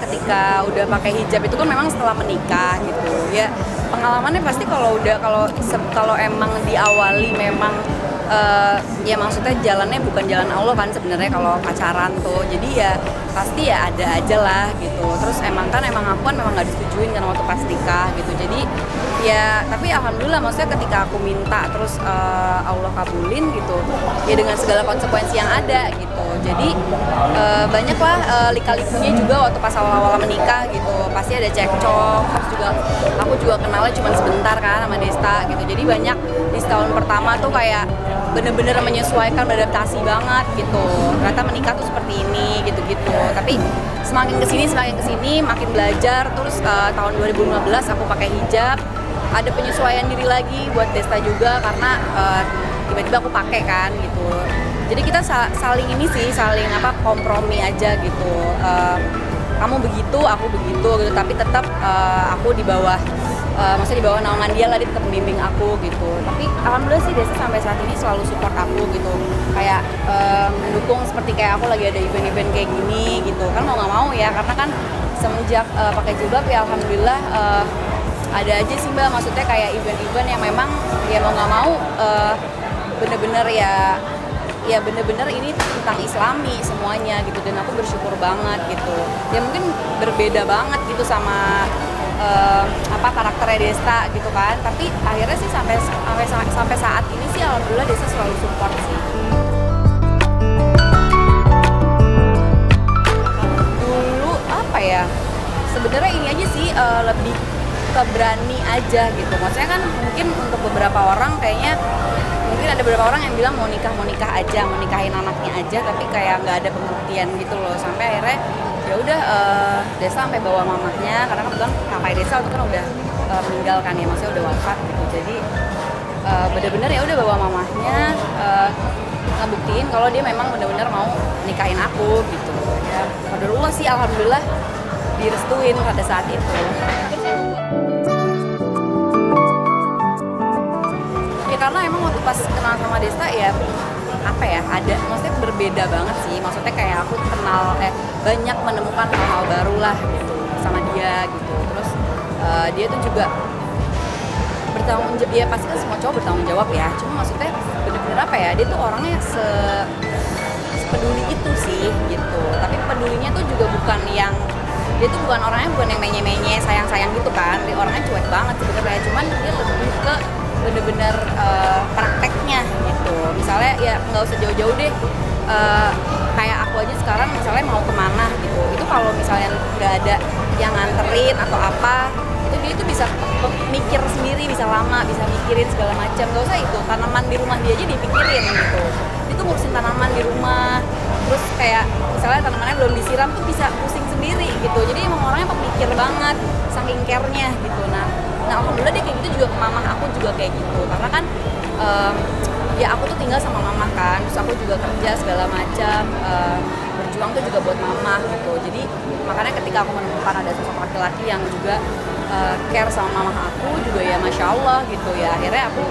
ketika udah pakai hijab itu kan memang setelah menikah gitu ya. Pengalamannya pasti kalau emang diawali memang ya maksudnya jalannya bukan jalan Allah kan sebenarnya kalau pacaran tuh, jadi ya pasti ya ada aja lah gitu. Terus emang aku kan memang nggak disetujuin kan waktu pas nikah gitu, jadi ya tapi alhamdulillah maksudnya ketika aku minta terus Allah kabulin gitu ya dengan segala konsekuensi yang ada gitu. Jadi banyak lah lika-likunya juga waktu pas awal-awal menikah gitu, pasti ada cekcok. Terus juga aku juga kenalnya cuma sebentar kan sama Desta gitu, jadi banyak di setahun pertama tuh kayak bener-bener menyesuaikan, beradaptasi banget gitu. Ternyata menikah tuh seperti ini gitu-gitu. Tapi semakin kesini makin belajar. Terus tahun 2015 aku pakai hijab, ada penyesuaian diri lagi buat Desta juga karena tiba-tiba aku pakai kan gitu. Jadi kita saling kompromi aja gitu. Kamu begitu, aku begitu gitu. Tapi tetap aku di bawah maksudnya di bawah naungan dia lah, dia tetap membimbing aku gitu. Tapi alhamdulillah sih Desta sampai saat ini selalu support aku gitu, kayak mendukung seperti kayak aku lagi ada event-event kayak gini gitu kan, mau nggak mau ya, karena kan semenjak pakai jilbab ya alhamdulillah ada aja sih Mbak, maksudnya kayak event-event yang memang ya mau nggak mau bener-bener ya bener-bener ini tentang Islami semuanya gitu, dan aku bersyukur banget gitu. Ya mungkin berbeda banget gitu sama karakternya Desta gitu kan, tapi akhirnya sih sampai saat ini sih alhamdulillah Desta selalu support sih. Dulu sebenarnya ini aja sih lebih ke berani aja gitu, maksudnya kan mungkin untuk beberapa orang kayaknya mungkin ada beberapa orang yang bilang mau nikah aja, mau nikahin anaknya aja, tapi kayak nggak ada pembuktian gitu loh, sampai akhirnya ya udah Desta sampai bawa mamahnya, karena kebetulan kakak Desta itu kan udah meninggal kan ya, maksudnya udah wafat gitu. Jadi bener-bener ya udah bawa mamahnya ngebuktiin kalau dia memang bener-bener mau nikahin aku gitu ya. Qadarullah sih alhamdulillah direstuin pada saat itu. Ya karena emang waktu pas kenal sama Desta ya ada maksudnya berbeda banget sih, maksudnya kayak aku kenal banyak menemukan hal-hal baru lah gitu sama dia gitu. Terus dia tuh juga bertanggung jawab, ya pasti kan semua cowok bertanggung jawab ya, cuma maksudnya bener-bener dia tuh orangnya sepeduli itu sih gitu. Tapi pedulinya tuh juga bukan yang dia tuh bukan yang menye-menye sayang-sayang gitu kan, dia orangnya cuek banget sebenarnya, cuman dia lebih ke bener-bener prakteknya gitu. Misalnya ya nggak usah jauh-jauh deh, kayak aku aja sekarang misalnya mau kemana gitu, itu kalau misalnya nggak ada yang nganterin atau apa, itu dia tuh bisa mikir sendiri, bisa lama, bisa mikirin segala macam. Nggak usah itu tanaman di rumah dia aja dipikirin gitu, dia tuh ngurusin tanaman di rumah. Terus kayak misalnya tanamannya belum disiram tuh bisa pusing sendiri gitu, jadi emang orangnya pemikir banget, saking care-nya gitu. Nah alhamdulillah dia kayak gitu juga ke mamah aku juga kayak gitu, karena kan ya aku tuh tinggal sama mamah kan, terus aku juga kerja segala macam, berjuang tuh juga buat mamah gitu. Jadi makanya ketika aku menemukan ada sosok laki-laki yang juga care sama mamah aku juga ya masya Allah gitu ya, akhirnya aku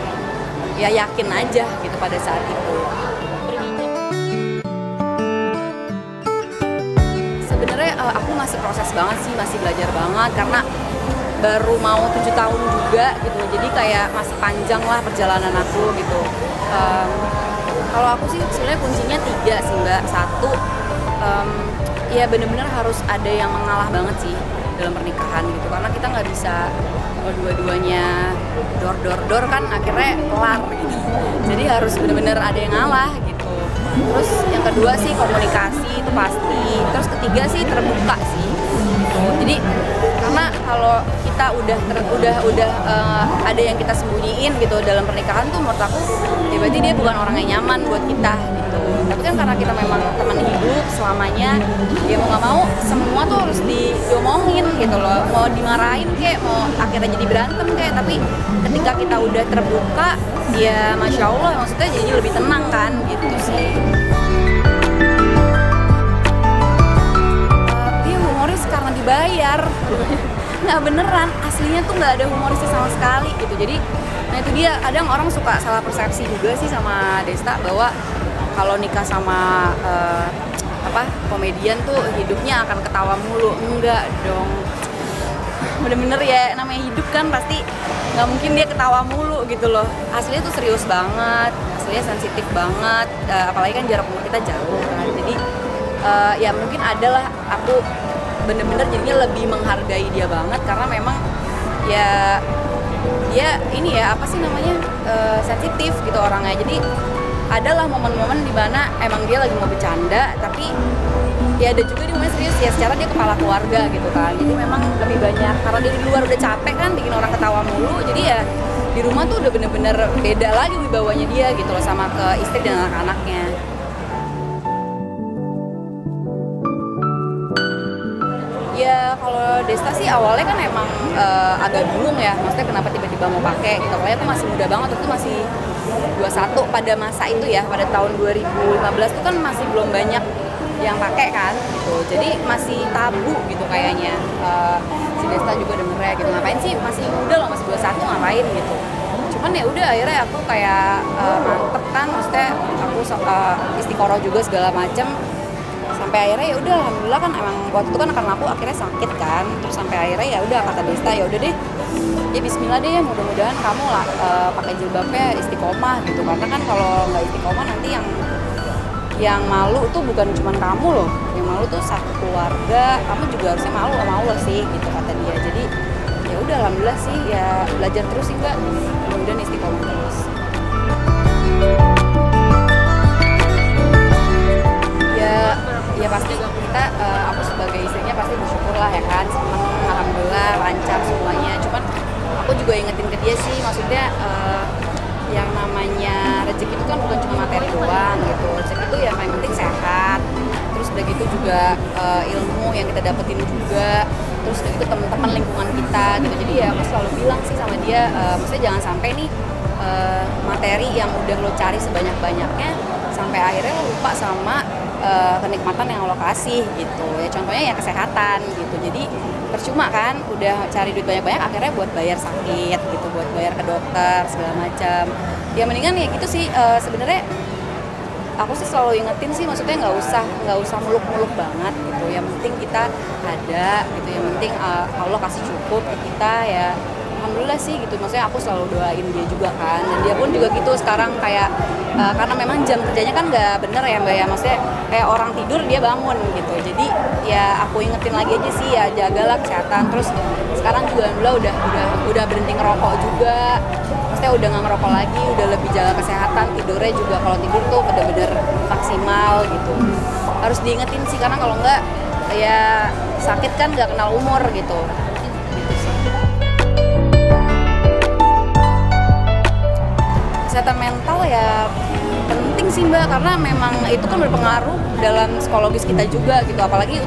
ya yakin aja gitu pada saat itu. Sebenarnya aku masih proses banget sih, masih belajar banget karena baru mau 7 tahun juga gitu, jadi kayak masih panjang lah perjalanan aku gitu. Kalau aku sih sebenarnya kuncinya 3 sih Mbak. 1, ya bener-bener harus ada yang mengalah banget sih dalam pernikahan gitu, karena kita nggak bisa dua-duanya dor kan akhirnya kelar gitu. Jadi harus bener-bener ada yang ngalah gitu. Terus yang kedua sih komunikasi itu pasti. Terus ketiga sih terbuka sih gitu. Jadi karena kalau kita udah ada yang kita sembunyiin gitu dalam pernikahan tuh, menurut aku ya berarti dia bukan orang yang nyaman buat kita gitu. Tapi kan karena kita memang teman hidup selamanya, ya mau nggak mau semua tuh harus diomongin gitu loh, mau dimarahin kayak mau akhirnya jadi berantem kayak, tapi ketika kita udah terbuka ya masya Allah, maksudnya jadi lebih tenang kan gitu sih. Dia humoris karena dibayar. Nggak beneran, aslinya tuh nggak ada humorisnya sama sekali gitu. Jadi nah itu dia, kadang orang suka salah persepsi juga sih sama Desta, bahwa kalau nikah sama komedian tuh hidupnya akan ketawa mulu. Enggak dong, bener-bener ya, namanya hidup kan pasti nggak mungkin dia ketawa mulu gitu loh. Aslinya tuh serius banget, aslinya sensitif banget, apalagi kan jarak umur kita jauh kan. Jadi ya mungkin adalah aku bener-bener jadinya lebih menghargai dia banget karena memang ya dia ini ya sensitif gitu orangnya. Jadi adalah momen-momen dimana emang dia lagi mau bercanda, tapi ya ada juga di momen serius ya, secara dia kepala keluarga gitu kan. Jadi memang lebih banyak karena dia di luar udah capek kan bikin orang ketawa mulu, jadi ya di rumah tuh udah bener-bener beda lagi wibawanya dia gitu loh sama ke istri dan anak-anaknya. Ya kalau Desta sih awalnya kan emang agak bingung ya, maksudnya kenapa tiba-tiba mau pakai gitu. Karena aku masih muda banget, itu masih 21 pada masa itu ya, pada tahun 2015 tuh kan masih belum banyak yang pakai kan gitu. Jadi masih tabu gitu kayaknya. Si Desta juga dengernya gitu, ngapain sih masih muda loh, masih 21 ngapain gitu. Cuman ya udah akhirnya aku kayak mantep kan, maksudnya aku istiqoroh juga segala macem. Sampai akhirnya ya udah alhamdulillah kan emang waktu itu kan karena aku akhirnya sakit kan, terus sampai akhirnya ya udah kata Desta ya udah deh, ya Bismillah deh, mudah-mudahan kamu lah pakai jilbabnya istiqomah gitu, karena kan kalau nggak istiqomah nanti yang malu tuh bukan cuma kamu loh, yang malu tuh satu keluarga, kamu juga harusnya malu sama Allah sih gitu kata dia. Jadi ya udah alhamdulillah sih ya, belajar terus sih Mbak, mudah-mudahan istiqomah terus. Ya pasti kita, aku sebagai istrinya pasti bersyukur lah ya kan, seneng, alhamdulillah lancar semuanya. Cuman aku juga ingetin ke dia sih, maksudnya yang namanya rezeki itu kan bukan cuma materi doang gitu. Rezeki itu ya paling penting sehat, terus udah gitu juga ilmu yang kita dapetin juga, terus udah gitu teman-teman lingkungan kita gitu. Jadi ya aku selalu bilang sih sama dia, maksudnya jangan sampai nih materi yang udah lo cari sebanyak-banyaknya sampai akhirnya lo lupa sama kenikmatan yang lo kasih gitu ya. Contohnya ya kesehatan gitu. Jadi percuma kan udah cari duit banyak-banyak akhirnya buat bayar sakit gitu, buat bayar ke dokter segala macam. Ya mendingan ya gitu sih, sebenarnya aku sih selalu ingetin sih, maksudnya nggak usah muluk-muluk banget gitu. Yang penting kita ada gitu, yang penting Allah kasih cukup ke kita ya. Alhamdulillah sih gitu, maksudnya aku selalu doain dia juga kan, dan dia pun juga gitu sekarang kayak karena memang jam kerjanya kan nggak bener ya Mbak ya, maksudnya kayak orang tidur dia bangun gitu. Jadi ya aku ingetin lagi aja sih ya, jagalah kesehatan. Terus sekarang juga alhamdulillah udah berhenti ngerokok juga, maksudnya udah nggak ngerokok lagi, udah lebih jaga kesehatan, tidurnya juga kalau tidur tuh bener-bener maksimal gitu. Harus diingetin sih, karena kalau nggak ya sakit kan nggak kenal umur gitu. Kesehatan mental ya penting sih Mbak, karena memang itu kan berpengaruh dalam psikologis kita juga gitu, apalagi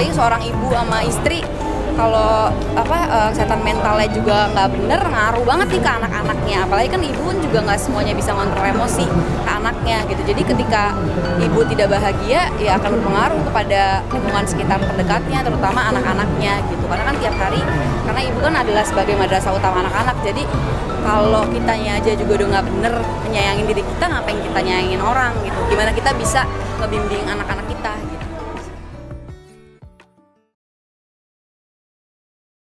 seorang ibu sama istri, kalau kesehatan mentalnya juga nggak bener, ngaruh banget nih ke anak-anaknya. Apalagi kan ibu juga nggak semuanya bisa ngontrol emosi ke anaknya gitu. Jadi ketika ibu tidak bahagia ya akan berpengaruh kepada lingkungan sekitar terdekatnya, terutama anak-anaknya gitu. Karena kan tiap hari, karena ibu kan adalah sebagai madrasah utama anak-anak, jadi kalau kitanya aja juga udah nggak bener menyayangin diri kita, ngapain kita nyayangin orang gitu. Gimana kita bisa ngebimbing anak-anak